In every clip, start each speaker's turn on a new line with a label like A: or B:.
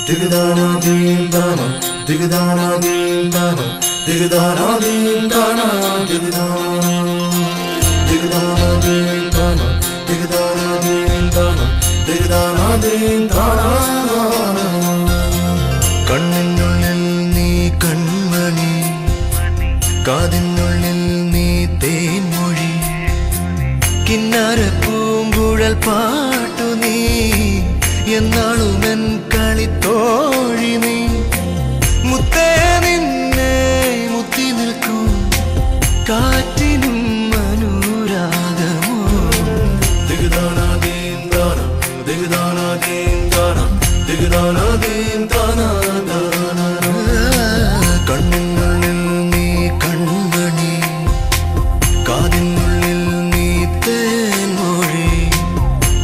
A: Digidana dim dana, digidana dim dana, digidana dim dana, digidana, digidana dim dana, digidana dim dana, digidana dim dana. കണ്ണിനുള്ളിൽ നീ കൺമണി, കാതിനുള്ളിൽ നീ തേൻമൊഴി, കിന്നാര പൂങ്കുഴൽ പാട്ടു നീ, എന്നാളുമെൻ കളിത്തോഴി നീ. മുത്തേ നിന്നെ മുത്തി നിൽക്കും കാറ്റിനും അനുരാഗമോ. ദിഗദാന ദീൻ ദാന, ദിഗദാന ദീൻ ദാന, ദിഗദാന ദീൻ ദാന ദാന. കണ്ണിനുള്ളിൽ നീ കൺമണി, കാതിനുള്ളിൽ നീ തേൻമൊഴി,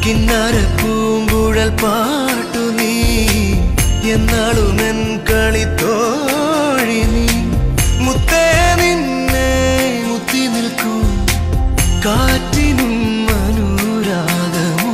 A: കിന്നാര പൂങ്കുഴൽ പാട്ടു നീ, എന്നാളുമെൻ കളിത്തോഴി നീ. മുത്തേ നിന്നെ മുത്തി നിൽക്കും കാറ്റിനും അനുരാഗമോ.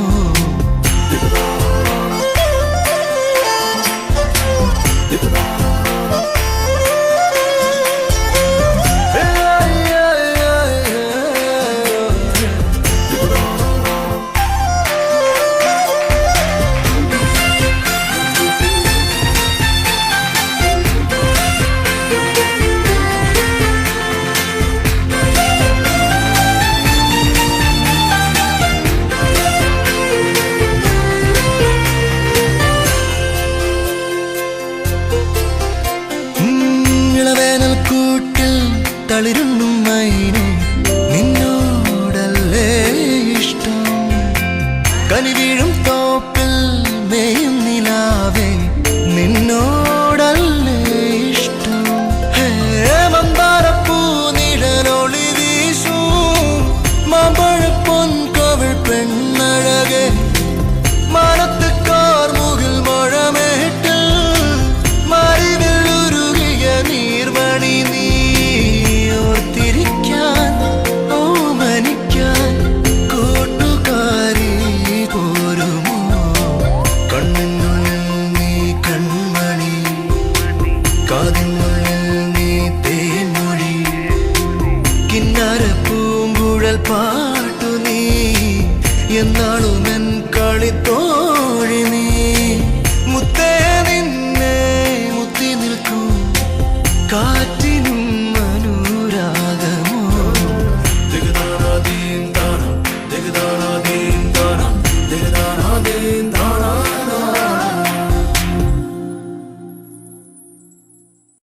A: തളിരുന്നു മൈനെ, നിന്നോടല്ലേ ഇഷ്ടം. കനി വീഴും തോപ്പിൽ മേയും നിലാവേ, നിന്നോടല്ലേ ഇഷ്ടം. മന്ദാരപ്പൂ നിഴലൊളി വീശൂ, മാമ്പഴ പൊൻകവൾ പെണ്ണഴകെ, മാനത്ത് കാർമുകിൽ മഴമേട്ടിൽ മറിവില്ലുരുകിയ നീർമണി നീ. കാതിനുള്ളിൽ നീ തേൻമൊഴി, കിന്നാര പൂങ്കുഴൽ പാട്ടു നീ, എന്നാളുമെൻ കളിത്തോഴി നീ.